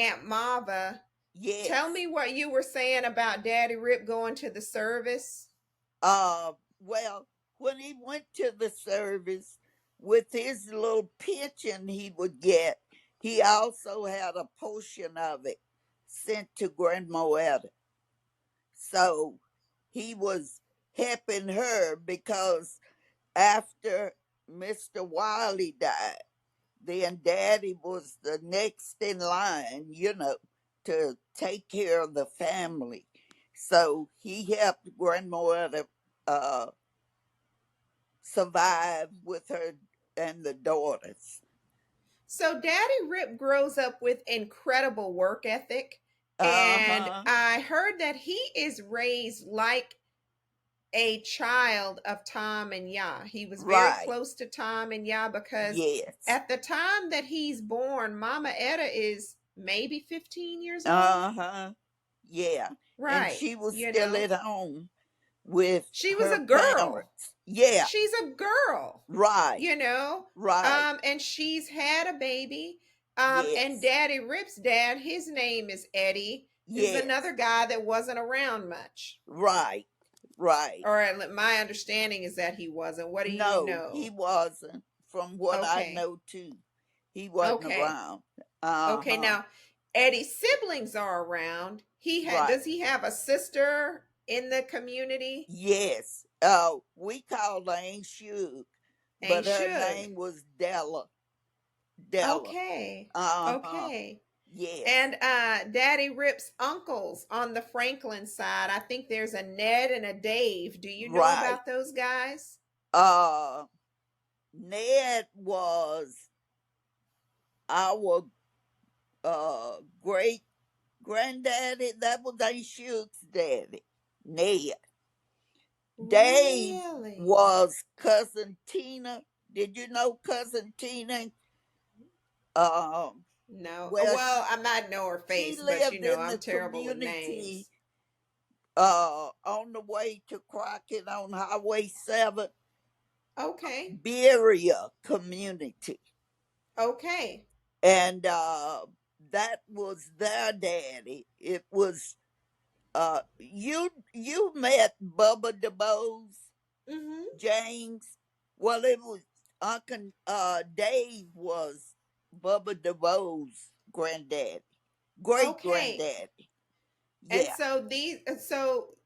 Aunt Marva, Yes. tell me what you were saying about Daddy Rip going to the service. Well, when he went to the service with his little pension he would get, he also had a portion of it sent to Grandma Etta. So he was helping her because after Mr. Wiley died, then Daddy was the next in line, to take care of the family. So he helped Grandma to survive with her and the daughters. So Daddy Rip grows up with incredible work ethic, Uh and huh. I heard that he is raised like a child of Tom and Yah. He was very Right. close to Tom and Yah because Yes. at the time that he's born, Mama Etta is maybe 15 years old. Uh huh. Yeah. And Right. she was You still know, at home with she was her a girl. parents. Yeah. She's a girl, Right. you know, Right. and she's had a baby. And Yes. Daddy Rip's dad, his name is Eddie, is Yes. another guy that wasn't around much. Right. Right. Or my understanding is that he wasn't. What do you No, he know? wasn't. From what I Okay. know too, he wasn't Okay. around. Uh Okay. huh. Now, Eddie's siblings are around. Right. Does he have a sister in the community? Yes. We called her Ain't Shug, but Ain't her Shug. name was Della. Della. Okay. Uh huh. Okay. Yes. And Daddy Rip's uncles on the Franklin side, I think there's a Ned and a Dave. Do you know Right. about those guys? Uh, Ned was our great granddaddy. That was Aunt Shug's daddy, Ned. Dave Really? was cousin Tina. Did you know cousin Tina? Um, No. well, Well, I might know her she face, but lived in I'm the terrible with community names. on the way to Crockett on Highway 7, Okay. Berea community. Okay. And that was their daddy. It was you met Bubba DeBose, Mm-hmm. James. Well, it was Uncle Dave was Bubba DeVoe's granddaddy, great Okay. granddaddy. And Yeah,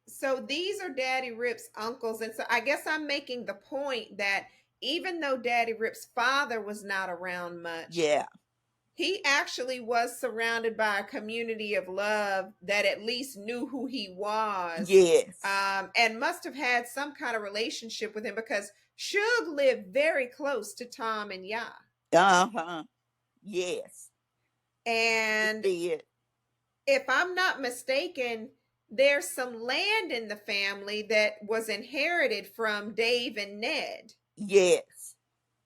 so these are Daddy Rip's uncles. And so I guess I'm making the point that even though Daddy Rip's father was not around much, yeah, he actually was surrounded by a community of love that at least knew who he was, yes. and must have had some kind of relationship with him because Suge lived very close to Tom and Yah. Uh huh. Yes, he And did. if I'm not mistaken, there's some land in the family that was inherited from Dave and Ned. Yes,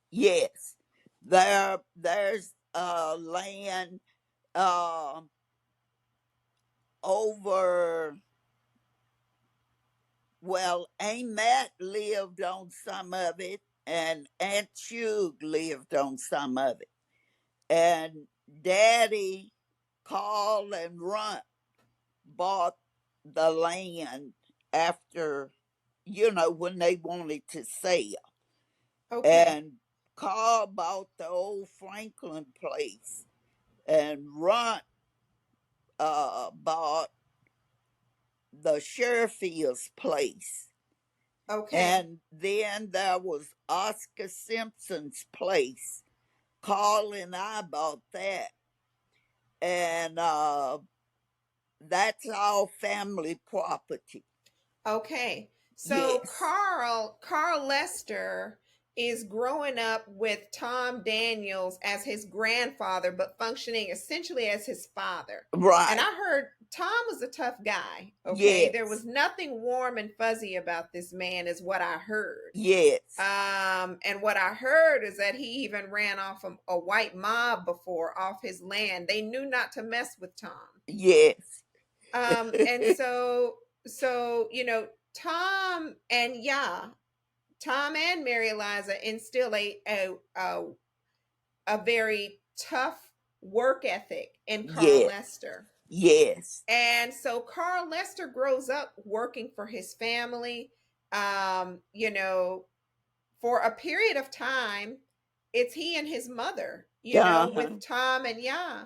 yes. There's land uh, over. Well, Aunt Matt lived on some of it, and Aunt Shug lived on some of it. And Daddy, Carl, and Runt bought the land after, when they wanted to sell. Okay. And Carl bought the old Franklin place, and Runt bought the Sherfield's place. Okay. And then there was Oscar Simpson's place. Carl and I bought that. And that's all family property. Okay. So Yes. Carl Lester is growing up with Tom Daniels as his grandfather, but functioning essentially as his father. And Right. I heard Tom was a tough guy. Okay. There Yes. was nothing warm and fuzzy about this man, is what I heard. Yes. And what I heard is that he even ran off a white mob before off his land. They knew not to mess with Tom. Yes. And so Tom and Tom and Mary Eliza instill a very tough work ethic in Carl Yes. Lester. Yes. And so Carl Lester grows up working for his family. You know, for a period of time, it's he and his mother, you know, Uh-huh. with Tom and Ya.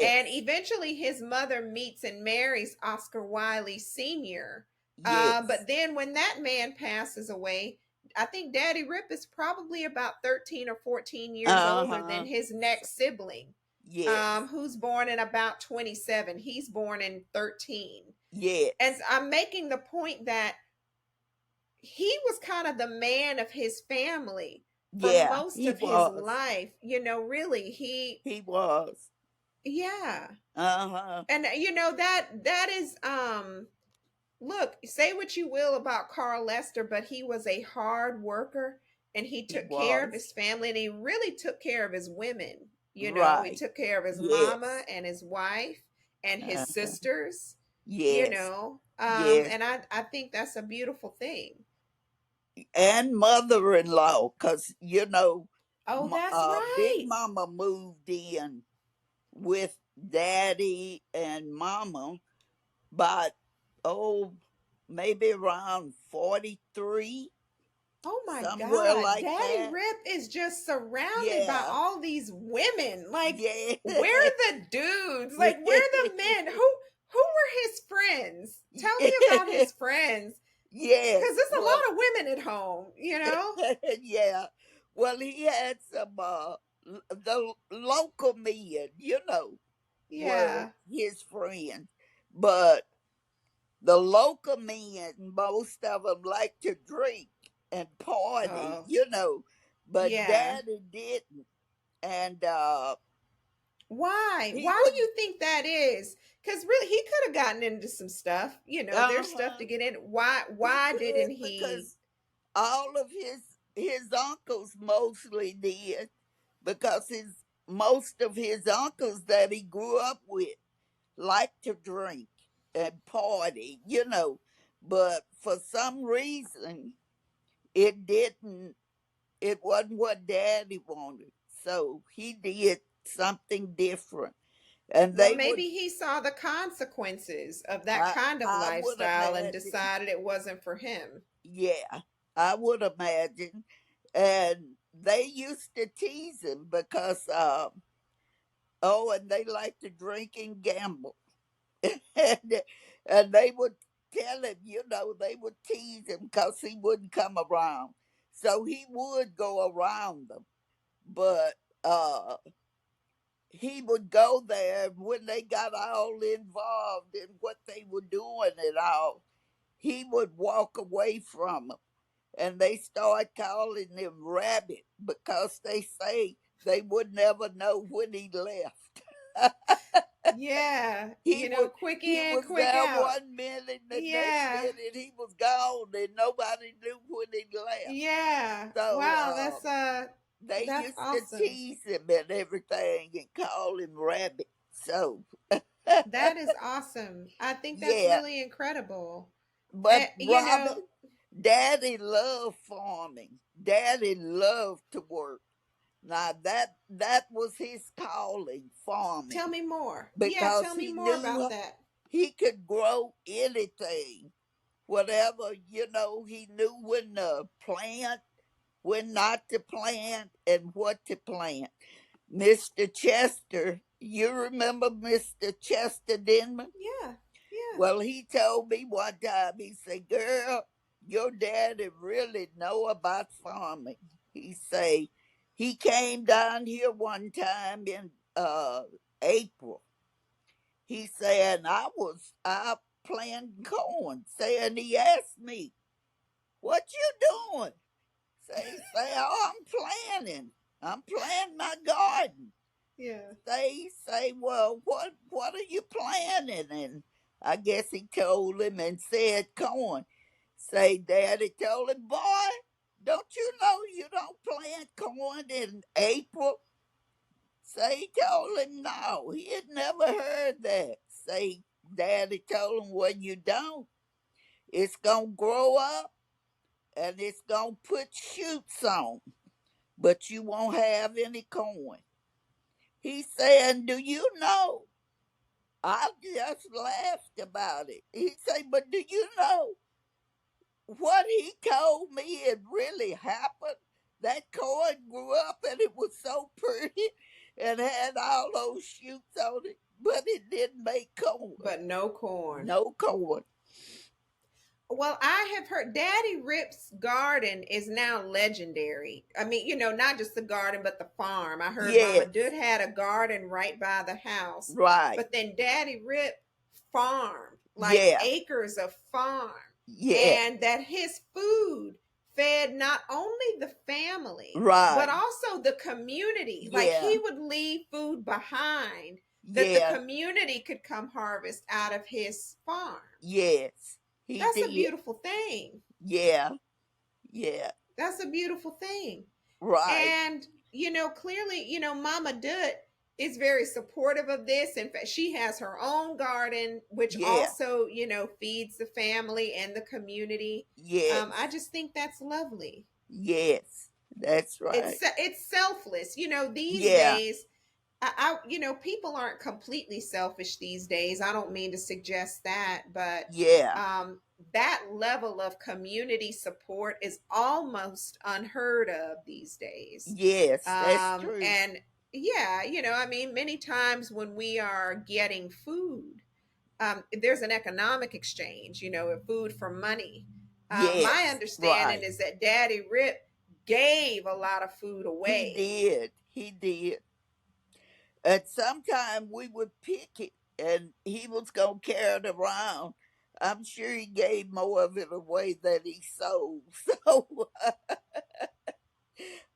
And Yes. eventually his mother meets and marries Oscar Wilde Sr. Yes. But then when that man passes away, I think Daddy Rip is probably about 13 or 14 years older than Uh-huh. his next sibling, Yes. who's born in about 27. He's born in 13. And Yes. I'm making the point that he was kind of the man of his family for Yeah, most he of his was. life. You know, really, he, He was. yeah. Uh-huh. And you know that is look, say what you will about Carl Lester, but he was a hard worker and he He took care of was. his family and he really took care of his women. You know, he Right. took care of his mama Yes. and his wife and his Uh-huh. sisters, you Yes. know. Yes. And I think that's a beautiful thing. And mother-in-law, because, Oh, that's Big right. Mama moved in with Daddy and Mama, but, oh, maybe around 43, Oh my somewhere God. like Daddy that. Rip is just surrounded by Yeah. all these women. Like, Yeah. where are the dudes? Like, where are the men? Who were his friends? Tell me about his friends. Yes. Because there's a Well, lot of women at home, you know? yeah. Well, he had some the local men, were Yeah. his friends, but the local men, most of them like to drink and party, Oh, but yeah. Daddy didn't, and Why? he Why would. do you think that is? Because really, he could have gotten into some stuff. You know, Uh there's stuff huh. to get in. Why? He Why could didn't he? because all of his uncles mostly did, because his most of his uncles that he grew up with liked to drink and party, but for some reason it didn't it wasn't what Daddy wanted, so he did something different. And Well, they would maybe he saw the consequences of that I kind of I would lifestyle and imagine. decided it wasn't for him. Yeah, I would imagine. And they used to tease him because, and they like to drink and gamble. and, and they would tell him, they would tease him because he wouldn't come around. So he would go around them. But he would go there, and when they got all involved in what they were doing and all, he would walk away from them, and they start calling him Rabbit because they say they would never know when he left. Yeah, he you know, would quick he in, was quick there out. one minute, and the next Yeah, minute he was gone, and nobody knew when he left. yeah. So Wow, they that's used to awesome. tease him and everything and call him Rabbit. So That is awesome. I think that's yeah, really incredible. but You know, Robin, Daddy loved farming. Daddy loved to work. Now that was his calling, tell farming, me more. Yeah, because tell me he more knew about that. he could grow anything, whatever. He knew when to plant, when not to plant, and what to plant. Mr. Chester, you remember Mr. Chester Denman? Yeah, yeah. Well, he told me one time, he said, "Girl, your daddy really know about farming." He say he came down here one time in April. He said, and I was out planting corn. Saying, he asked me, "What you doing?" Oh, I'm planting my garden. Yeah. They say, "Well, what are you planting?" And I guess he told him and said corn. Say, Daddy told him, "Boy, don't you know you don't plant corn in April?" Say, he told him no, he had never heard that. Say, Daddy told him, "Well, you don't. It's gonna grow up and it's gonna put shoots on, but you won't have any corn." He said, do you know? I just laughed about it. He said, but do you know what he told me it really happened? That corn grew up and it was so pretty and had all those shoots on it, but it didn't make corn. But no corn. No corn. Well, I have heard Daddy Rip's garden is now legendary. I mean, not just the garden, but the farm. I heard Mama Yes, Dud had a garden right by the house, right. but then Daddy Rip farmed like Yeah, acres of farm, yeah, and that his food fed not only the family, but right. also the community. Like Yeah, he would leave food behind that the yeah, community could come harvest out of his farm. yes. He That's a did. beautiful thing. Yeah, yeah, That's a beautiful thing. right. And, clearly, Mama Dut is very supportive of this. In fact, she has her own garden, which Yeah, also, feeds the family and the community. I yes, just think that's lovely. yes. That's right. It's selfless. These Yeah, days, people aren't completely selfish these days. I don't mean to suggest that, but yeah, that level of community support is almost unheard of these days. yes. That's true. And yeah, I mean, many times when we are getting food, there's an economic exchange, food for money. My Yes, understanding right. is that Daddy Rip gave a lot of food He away. did. He did. And sometime we would pick it and he was going to carry it around. I'm sure he gave more of it away than he sold. So,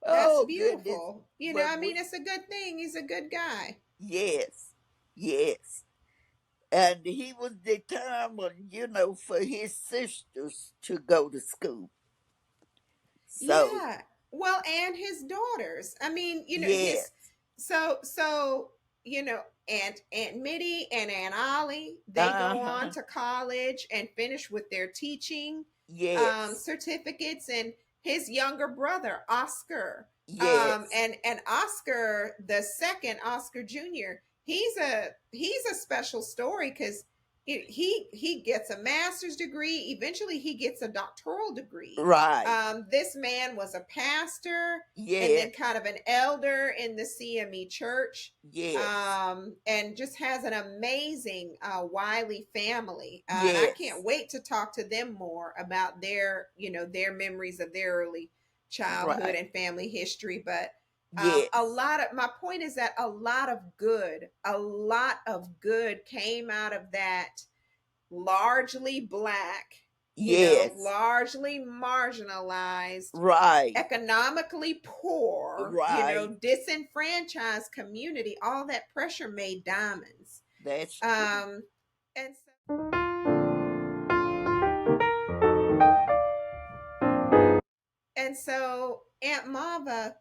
That's oh goodness. beautiful. But I we, mean, it's a good thing. He's a good guy. yes, yes. And he was determined, for his sisters to go to school. So, Yeah. Well, and his daughters. I mean, yes, so, Aunt Mitty and Aunt Ollie, they uh go on huh, to college and finish with their teaching yes, certificates, and his younger brother, Oscar. yes, And Oscar the second, Oscar Jr., he's a special story because he gets a master's degree. Eventually, he gets a doctoral degree. right, This man was a pastor and yes, then kind of an elder in the CME church, yes, and just has an amazing Wiley family. And I yes, can't wait to talk to them more about their memories of their early childhood right, and family history. But a yes, lot of my point is that a lot of good came out of that largely black, yes, largely marginalized, right, economically poor, right. disenfranchised community. All that pressure made diamonds. That's true. Um, and so Aunt Mava,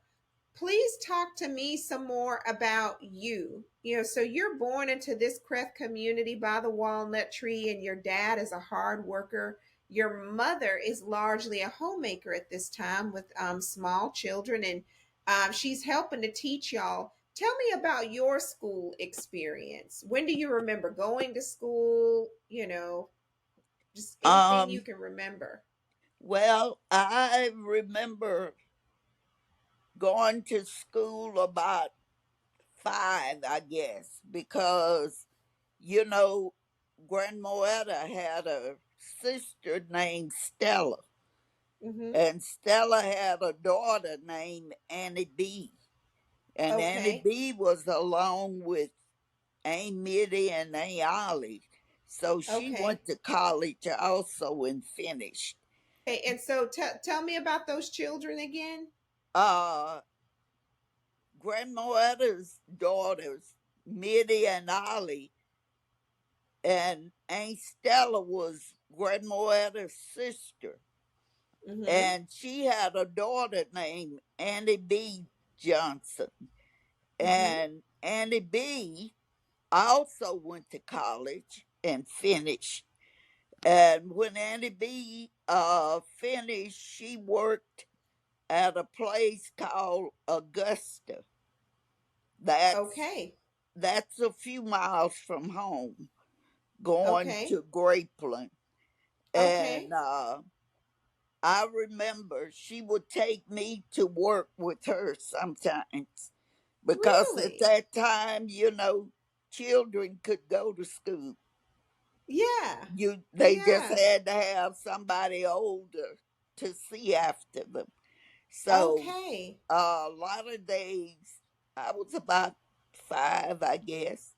please talk to me some more about you. So you're born into this Creth community by the walnut tree, and your dad is a hard worker. Your mother is largely a homemaker at this time with small children, and she's helping to teach y'all. Tell me about your school experience. When do you remember going to school? Just anything you Um, can remember. well, I remember going to school about 5, I guess, because, you know, Grandmoetta had a sister named Stella, Mm-hmm. and Stella had a daughter named Annie B. And Annie Okay. B was along with Aunt Mitty and Aunt Ollie. So she Okay. went to college also and finished. Hey, and so tell me about those children again. Uh, Grandmothers's daughters, Mitty and Ollie, and Aunt Stella was Grandmothers's sister. Mm-hmm. And she had a daughter named Annie B. Johnson. Mm-hmm. And Annie B also went to college and finished. And when Annie B finished, she worked at a place called Augusta. That's Okay. that's a few miles from home, going Okay. to Grapeland. And Okay. I remember she would take me to work with her sometimes, because at Really? that time, children could go to school. Yeah. They just Yeah. had to have somebody older to see after them. So Okay. a lot of days I was about 5, I guess,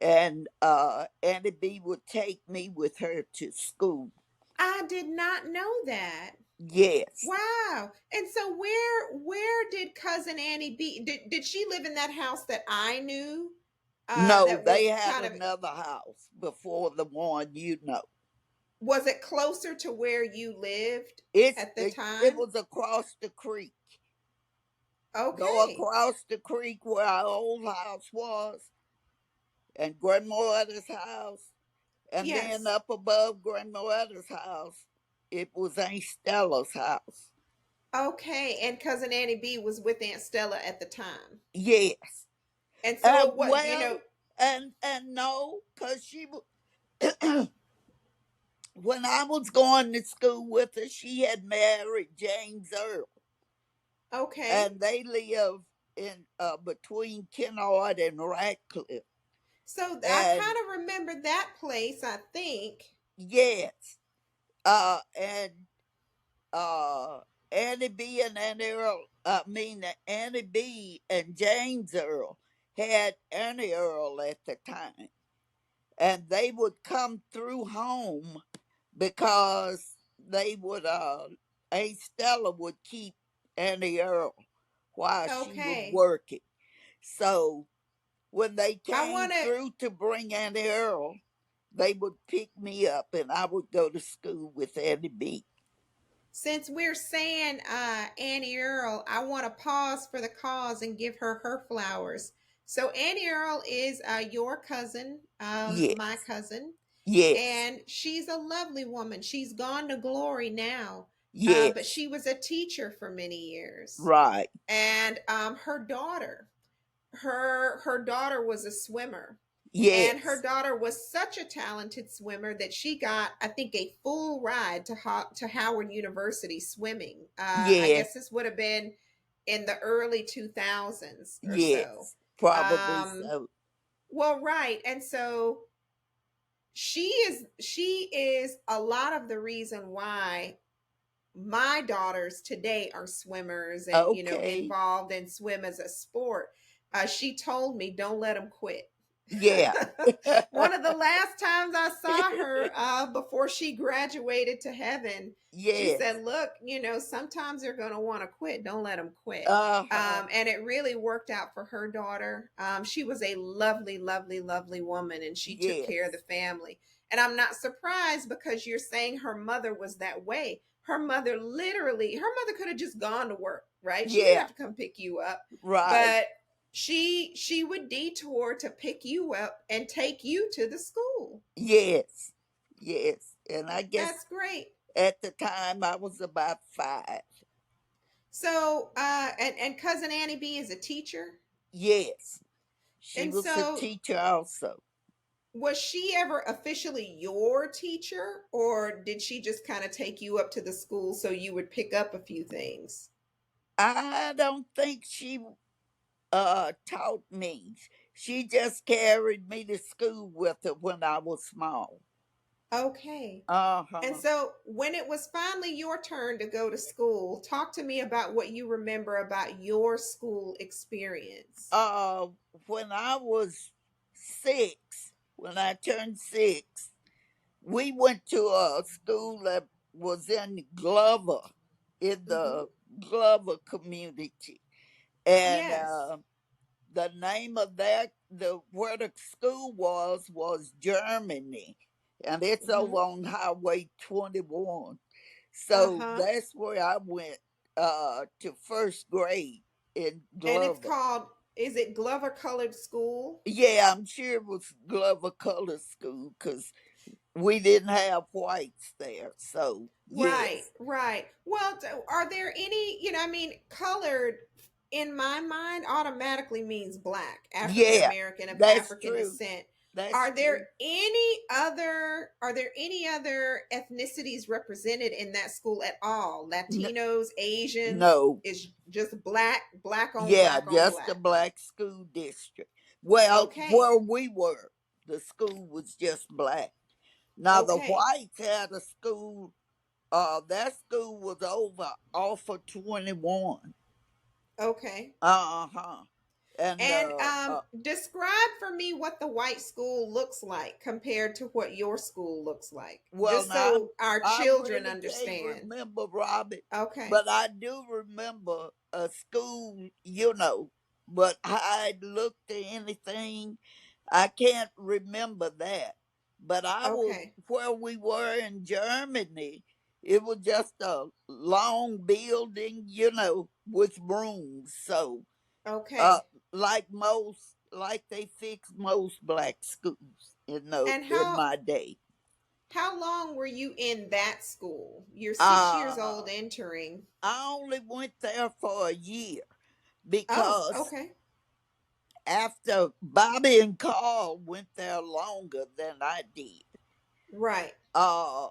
and Annie B would take me with her to school. I did not know that. Yes. Wow. And so where did cousin Annie be? Did she live in that house that I knew? No, That they was had kind of, another house before the one you know. was it closer to where you lived It's at the it time? was across the creek. Go Okay. across the creek where our old house was, and grandmother's house, and then Yes. up above grandmother's house, it was Aunt Stella's house. Okay. And cousin Annie B was with Aunt Stella at the time. Yes. And so it was, Well, and no, cause when I was going to school with her, she had married James Earl, okay. and they lived in between Kennard and Radcliffe. So I And kind of remember that place, I think. yes, and uh, Annie B and Annie Earl, I mean Annie B and James Earl had Annie Earl at the time, and they would come through home because they would Aunt Stella would keep Annie Earl while she was Okay. working. So when they I came want to, through to bring Annie Earl, they would pick me up and I would go to school with Annie B. since we're saying Annie Earl, I want to pause for the cause and give her her flowers. So Annie Earl is your cousin, my Yes, cousin, yes, and she's a lovely woman. She's gone to glory now, but yes, she was a teacher for many years. right, And her daughter was a swimmer, and her yes, daughter was such a talented swimmer that she got, I think, a full ride to Howard University swimming. I yes, guess this would have been in the early 2000s or so. yes, probably um so. well, right. And so she is a lot of the reason why my daughters today are swimmers and Okay, involved in swim as a sport. She told me, don't let them quit. yeah, One of the last times I saw her before she graduated to heaven, she yes, said, look, sometimes they're going to want to quit, don't let them quit. uh-huh, And it really worked out for her daughter. She was a lovely, lovely, lovely woman, and she took care of the yes, family. And I'm not surprised, because you're saying her mother was that way. Her mother, literally, her mother could have just gone to work, right? She didn't yeah, have to come pick you up. right, But she would detour to pick you up and take you to the school. yes, yes. And I guess That's great. at the time I was about 5. So and cousin Annie B is a teacher. Yes, she And was a so teacher also. was she ever officially your teacher, or did she just kind of take you up to the school so you would pick up a few things? I don't think she taught me. She just carried me to school with her when I was small. Okay. And Uh-huh. so when it was finally your turn to go to school, talk to me about what you remember about your school experience. Uh when I was 6, when I turned 6, we went to a school that was in Glover, in Mm-hmm. the Glover community. And Yes. the name of that, the where the school was Germany, and it's Mm-hmm. over on Highway 21. So Uh-huh. that's where I went to first grade in And it's Glover. called, is it Glover Colored School? Yeah, I'm sure it was Glover Color School because we didn't have whites there. So Right, yes, right. Well, are there any, I mean, colored? in my mind automatically means black, African Yeah, American, of that's African true. descent. That's Are there true. any other ethnicities represented in that school at all? N- Latinos, Asians? no. Is just black, black on Yeah, black on just a black? black school district. Well, Okay. where we were, the school was just black. Now the Okay. whites had a school. That school was over off of 21. Okay. Uh huh. And And describe for me what the white school looks like compared to what your school looks like, well, just now so our I children really can't understand. remember, Robbie, Okay. but I do remember a school. But I looked at anything. I can't remember that. But I was Okay. where we were in Germany. It was just a long building, with rooms. So, uh, Okay. like they fix most black schools And in my day. how long were you in that school? You're 6 years Uh, old entering. I only went there for a year Oh, because okay. after Bobby and Carl went there longer than I did. Right. Uh,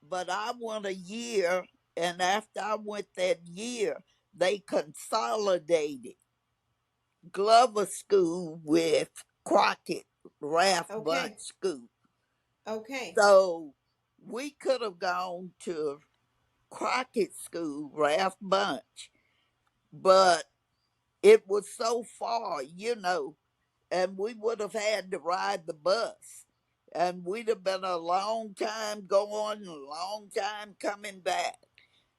but I went a year, and after I went that year, they consolidated Glover School with Crockett Raft Bunch Okay. School. Okay. So we could have gone to Crockett School, Raft Bunch, but it was so far, and we would have had to ride the bus. And we'd have been a long time going, a long time coming back.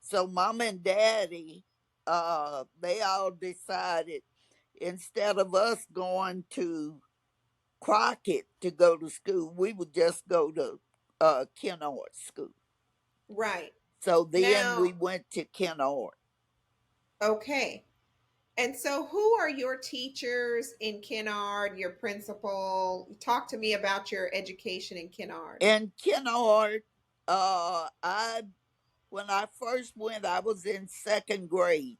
So mom and daddy, they all decided instead of us going to Crockett to go to school, we would just go to Kennard School. Right. So then we Now, went to Kennard. okay. And so, who are your teachers in Kennard, your principal? Talk to me about your education in Kennard. In Kennard, I when I first went, I was in second grade,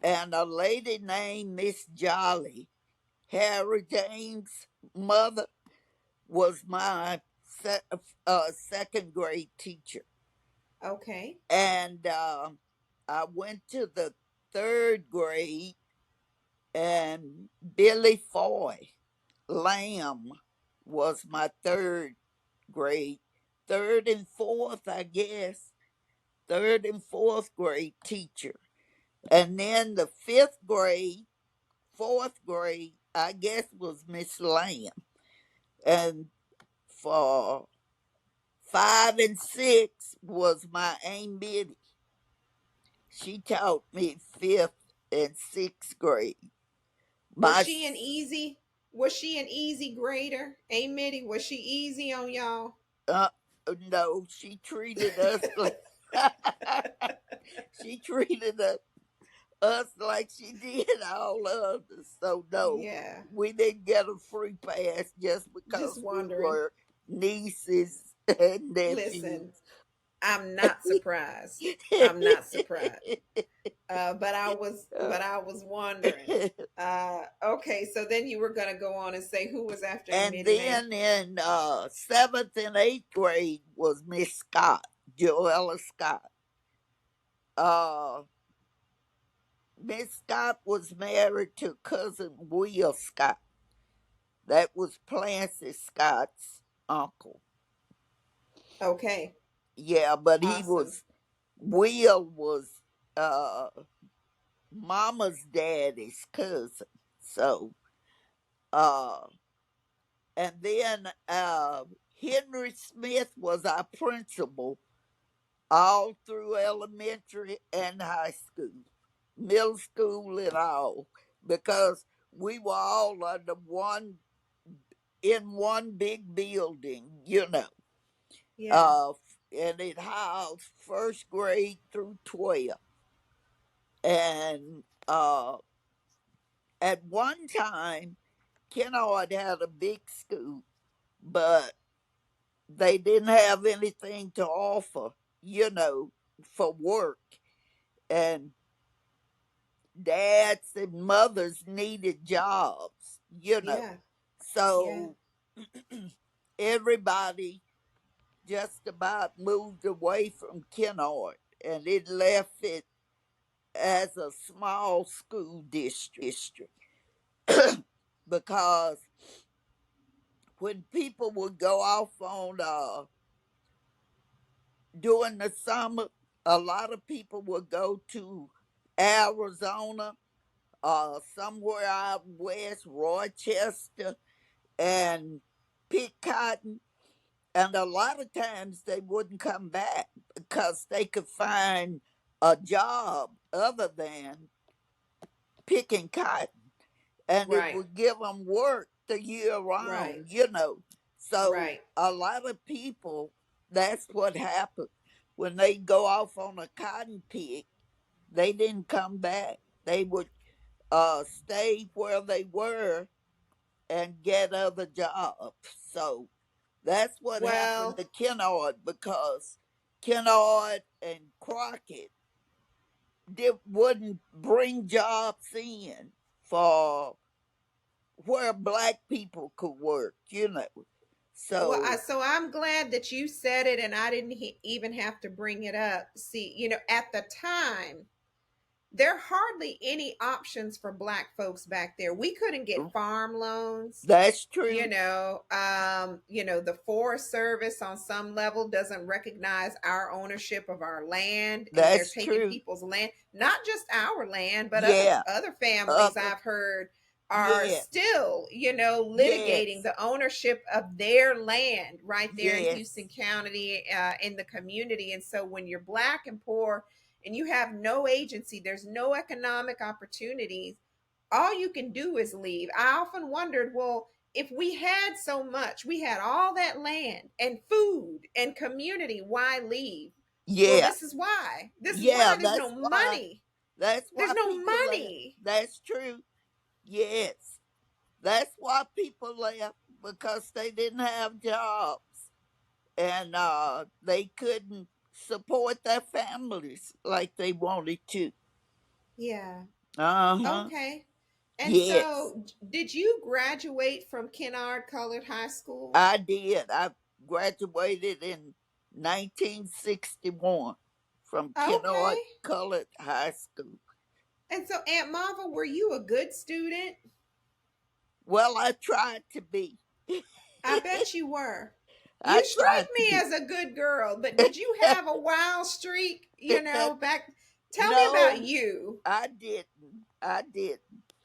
and a lady named Miss Jolly, Harry James' mother, was my second grade teacher. Okay. And I went to the third grade, and Billy Foy Lamb was my third grade. Third and fourth, I guess. Third and fourth grade teacher. And then the fifth grade, fourth grade, I guess was Miss Lamb. And for five and six was my Aunt Mitty. She taught me fifth and sixth grade. Was My she an easy? Was she an easy grader? Hey, Mitty, was she easy on y'all? uh, no, she treated us like she treated us like she did all others. So no, Yeah. we didn't get a free pass just Just because we wondering. were nieces and Listen, nephews. I'm not surprised. I'm not surprised. But I was wondering. Okay, so then you were gonna go on and say who was after And Mitty, ma'am? then in seventh and eighth grade was Miss Scott, Joella Scott. Uh, Miss Scott was married to cousin Will Scott. That was Clancy Scott's uncle. Okay, Yeah, but awesome. Will was uh Mama's daddy's cousin. So uh and then Henry Smith was our principal all through elementary and high school, middle school and all, because we were all under one in one big building. Yeah, Uh, and it housed first grade through 12. And at one time, Kennard had a big school, but they didn't have anything to offer, for work. And dads and mothers needed jobs, you know. Yeah. Yeah. So everybody just about moved away from Kennard, and it left it as a small school district. Because when people would go off on during the summer, a lot of people would go to Arizona, somewhere out west, Rochester, and pick cotton. And a lot of times they wouldn't come back because they could find a job other than picking cotton, and it Right. would give them work the year Right. round, you know. So Right. a lot of people, that's what happened. When they go off on a cotton pick, they didn't come back. They would stay where they were and get other jobs. So that's what happened Well, to Kennard, because Kennard and Crockett wouldn't bring jobs in for where black people could work, you know. So so I'm glad that you said it and I didn't even have to bring it up. See, at the time, there are hardly any options for black folks back there. We couldn't get farm loans. that's true. The Forest Service on some level doesn't recognize our ownership of our land, and they're That's taking true. people's land, not just our land, but other Yeah. other families Other. I've heard are Yeah. still, litigating Yes. the ownership of their land right there in Houston Yes. County, in the community. And so when you're black and poor and you have no agency, there's no economic opportunities, all you can do is leave. I often wondered, well, if we had so much, we had all that land and food and community, why leave? Well, Yeah. this is why. This is Yeah. why there's no That's why. money. That's There's why no people left. money. That's true. Yes. That's why people left, because they didn't have jobs, and they couldn't support their families like they wanted to. Yeah. Uh huh. Okay. And Yes, so, did you graduate from Kennard Colored High School? I did. I graduated in 1961 from Okay. Kennard Colored High School. And so, Aunt Marva, were you a good student? Well, I tried to be. I bet you were. I You strike tried to me be. as a good girl, but did you have a wild streak, back? Tell me about No, you. I didn't. I didn't.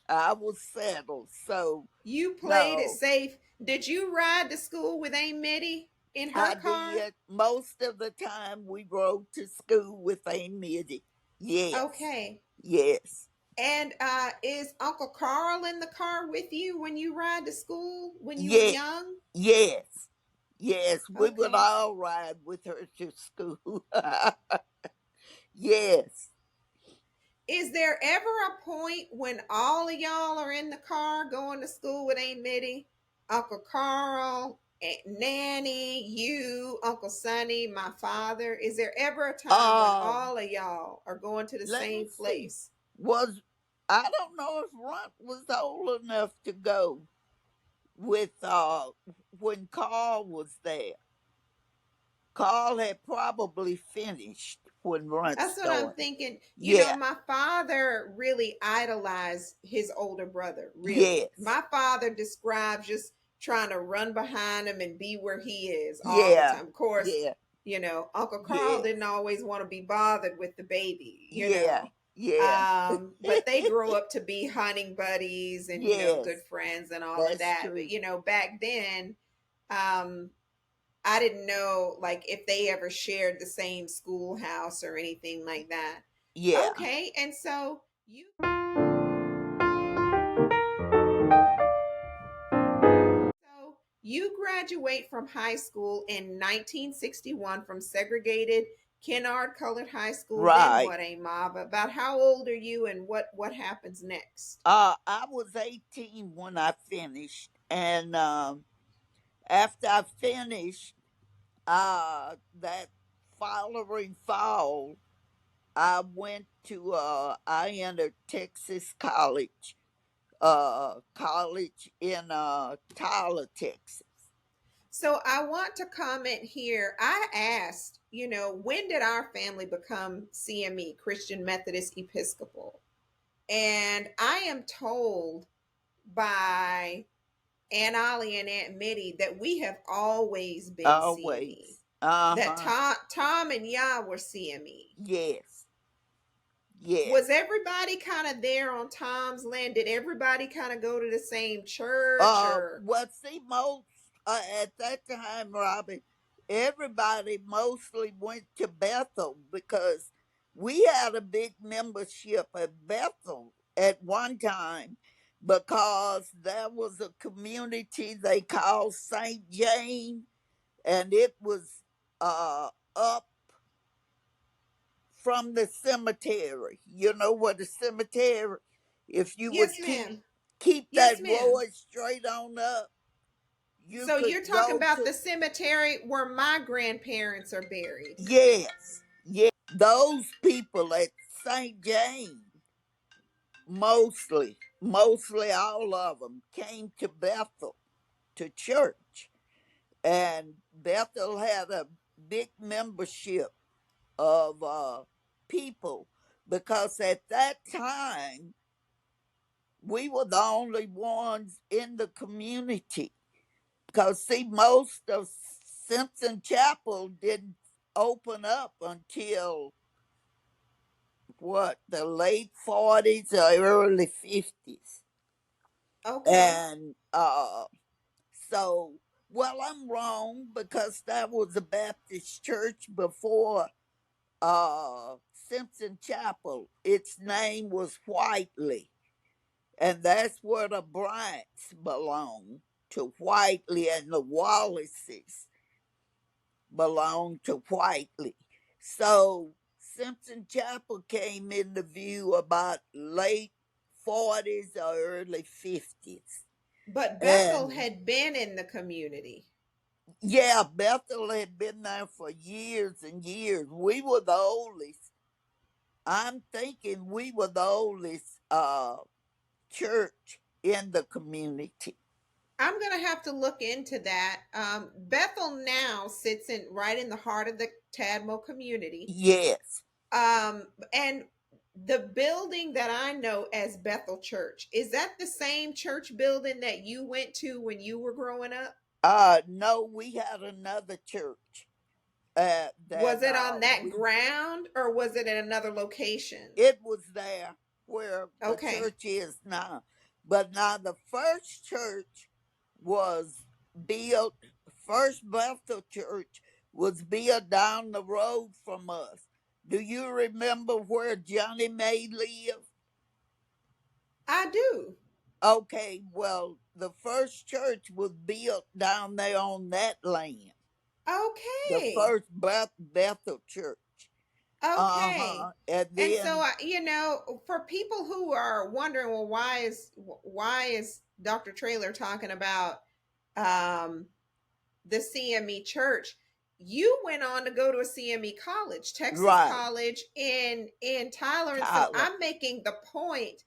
I was settled. So, You played it no, safe. Did you ride to school with Aunt Mitty in her I car? did. Most of the time we rode to school with Aunt Mitty. Yes. Okay. Yes. And is Uncle Carl in the car with you when you ride to school when you were Yeah. young? Yes. Yes. We would Okay. all ride with her to school. Yes. Is there ever a point when all of y'all are in the car going to school with Aunt Mitty, Uncle Carl, Aunt Nanny, you, Uncle Sonny, my father? Is there ever a time when Um, all of y'all are going to the Let me same see. place? Was I don't know if Runt was old enough to go with when Carl was there. Carl had probably finished when Runt That's what I'm started. thinking. Yeah. My father really idolized his older brother, really. Yes. My father describes just trying to run behind him and be where he is all the Yeah. time. Of course, Yeah. Uncle Carl Yes. didn't always want to be bothered with the baby, Yeah. Yeah. But they grew up to be hunting buddies and, Yes. good friends and all of That's that. But, true. back then, um, I didn't know like if they ever shared the same schoolhouse or anything like that. Yeah. Okay, and so you graduate from high school in 1961 from segregated Kennard Colored High School. Then Right. what, Mava? About how old are you, and what happens next? I was 18 when I finished, and after I finished, that following fall, I entered Texas college in Tyler, Texas. So I want to comment here. I asked, when did our family become CME, Christian Methodist Episcopal? And I am told by Aunt Ollie and Aunt Mitty that we have always been CME. Always. That Uh-huh. Tom and Yah were CME. Yes. Yes. Was everybody kind of there on Tom's land? Did everybody kind of go to the same church or? Well, see, most at that time, Robbie, everybody mostly went to Bethel because we had a big membership at Bethel at one time because there was a community they called St. Jane, and it was up from the cemetery. You know what the cemetery? If you would Yes, ma'am. keep that Yes, ma'am. road straight on up, you So could you're talking go about to. the cemetery where my grandparents are buried. Yes, yes. Those people at St. James, mostly all of them came to Bethel to church, and Bethel had a big membership of people because at that time we were the only ones in the community. Because, see, most of Simpson Chapel didn't open up until what, the late 40s or early 50s. Okay. And so, well, I'm wrong because that was a Baptist church before Simpson Chapel. Its name was Whiteley. And that's where the Bryants belong, to Whiteley, and the Wallaces belong to Whiteley. So Simpson Chapel came into view about late 40s or early 50s. But Bethel And had been in the community. yeah, Bethel had been there for years and years. We were the oldest. I'm thinking we were the oldest church in the community. I'm gonna have to look into that. Bethel now sits in right in the heart of the Tadmor community. Yes. And the building that I know as Bethel Church, is that the same church building that you went to when you were growing up? No, we had another church that Was it on that we ground or was it in another location? it was there where the Okay. church is now. But now the first church was built, first Bethel church was built down the road from us. Do you remember where Johnny May lived? I do. Okay, well, the first church was built down there on that land. The Okay. first Bethel church. Uh Okay. huh. And And so, then, for people who are wondering, well, why is Dr. Traylor talking about um, the CME Church? You went on to go to a CME college, Texas right, College in Tyler, and so Tyler. I'm making the point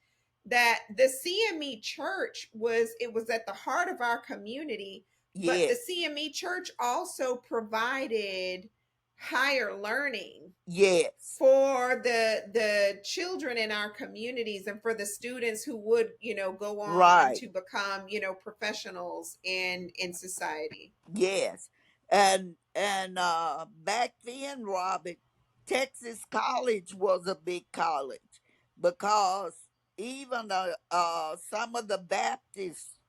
that the CME Church was at the heart of our community, but the Yes, CME Church also provided higher learning yes, for the children in our communities and for the students who would go on right, to become professionals in society. yes. And back then, Robert, Texas College was a big college because even some of the Baptist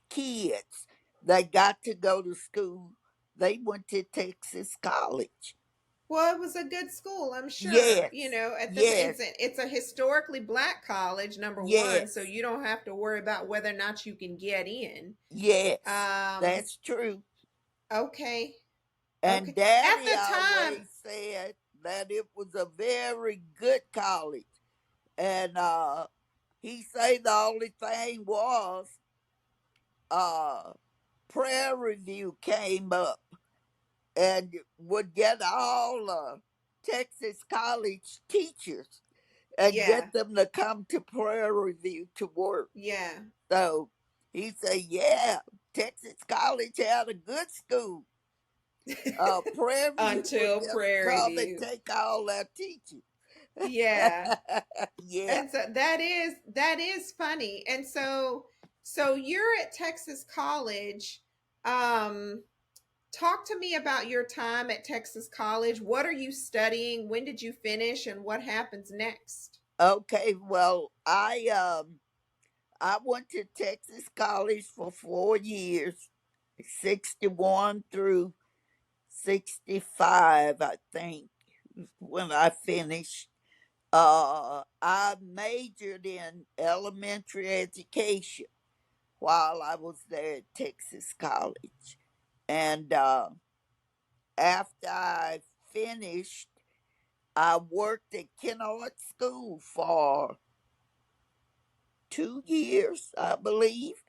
kids that got to go to school, they went to Texas College. Well, it was a good school, I'm sure. Yes, At this yes, it's a historically black college, number one, so yes, you don't have to worry about whether or not you can get in. yes. um That's true. okay. And Okay, at Daddy the time. always said that it was a very good college. And he said the only thing was uh, prayer review came up and would get all Texas college teachers and Yeah. get them to come to Prairie Review to work. Yeah. So he said, yeah, Texas College had a good school. Prairie View would Until just Prairie come and View. take all their teaching. Yeah. Yeah. And so that is funny. And so you're at Texas College. Um Talk to me about your time at Texas College. What are you studying? When did you finish and what happens next? Okay, well, I went to Texas College for 4 years, 61 through 65, I think, when I finished. I majored in elementary education while I was there at Texas College. And after I finished, I worked at Kennard School for 2 years, I believe.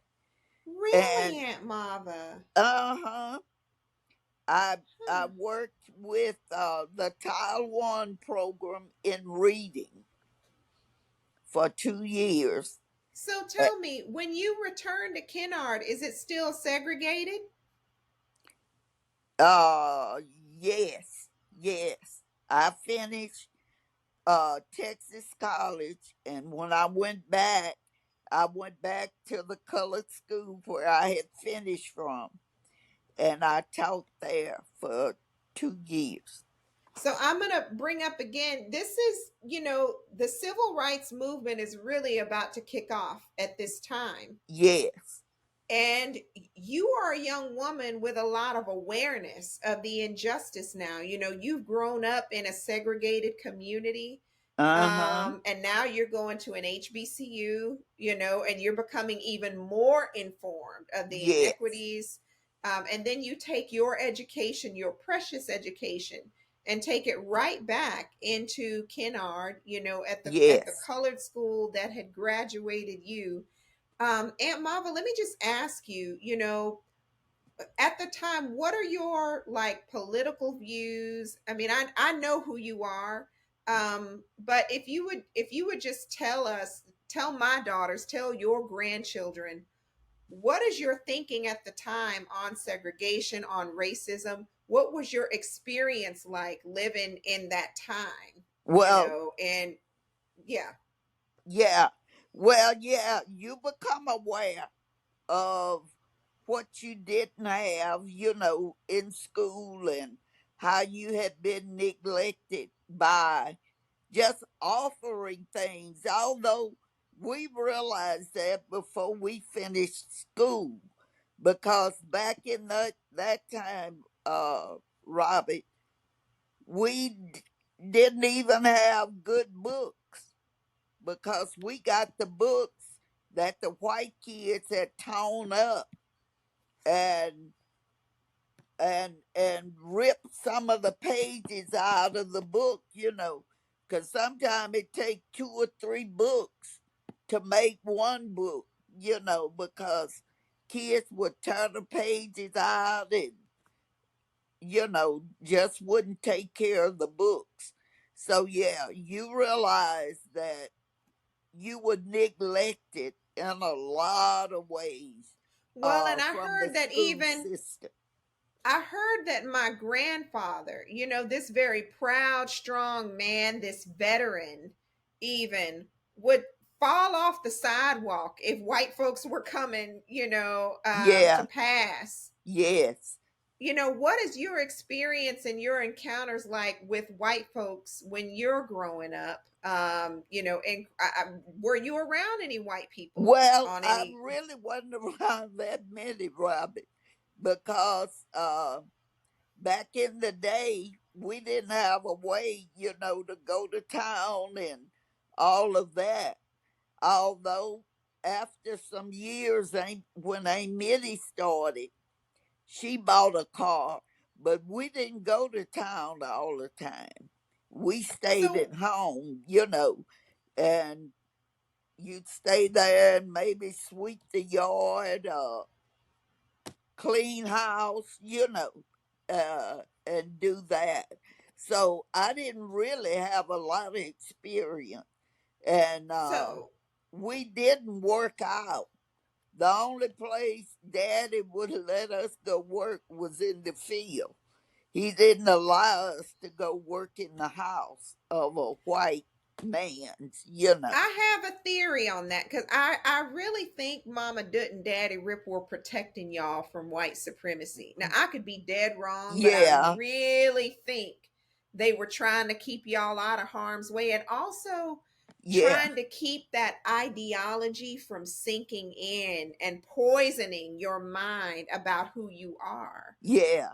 Really, And Aunt Marva? uh-huh, I Huh. worked with the Taiwan program in reading for 2 years. So Uh, tell me, when you return to Kennard, is it still segregated? uh yes, yes. I finished Texas College, and when I went back to the colored school where I had finished from, and I taught there for 2 years. So I'm going to bring up again, this is, the civil rights movement is really about to kick off at this time. Yes. And you are a young woman with a lot of awareness of the injustice now. You've grown up in a segregated community. Uh-huh. And now you're going to an HBCU, and you're becoming even more informed of the Yes. inequities. And then you take your education, your precious education, and take it right back into Kennard, at the Yes. colored school that had graduated you. Aunt Marva, let me just ask you, at the time, what are your like political views? I mean, I know who you are. But if you would just tell my daughters, tell your grandchildren, what is your thinking at the time on segregation, on racism? What was your experience like living in that time? Well, And yeah. yeah. Well, yeah, you become aware of what you didn't have, in school, and how you had been neglected by just offering things, although we realized that before we finished school, because back in that time, Robbie, we didn't even have good books, because we got the books that the white kids had torn up and and rip some of the pages out of the book, because sometimes it take 2 or 3 books to make one book, because kids would tear the pages out and, just wouldn't take care of the books. So, yeah, you realize that you were neglected in a lot of ways Well, and from the school system. I heard that my grandfather, this very proud, strong man, this veteran, even would fall off the sidewalk if white folks were coming, to Yeah, pass. yes. What is your experience and your encounters like with white folks when you're growing up? And were you around any white people Well, on I any? really wasn't around that many, Robbie, because back in the day, we didn't have a way, to go to town and all of that. Although, after some years, when Aunt Mitty started, she bought a car, but we didn't go to town all the time. We stayed So at home, and you'd stay there and maybe sweep the yard, clean house, and do that. So I didn't really have a lot of experience. And So we didn't work out. The only place Daddy would let us go work was in the field. He didn't allow us to go work in the house of a white man. I have a theory on that because I really think Mama Dut and Daddy Rip were protecting y'all from white supremacy. Now, I could be dead wrong, but I Yeah, really think they were trying to keep y'all out of harm's way and also yeah, trying to keep that ideology from sinking in and poisoning your mind about who you are. yeah.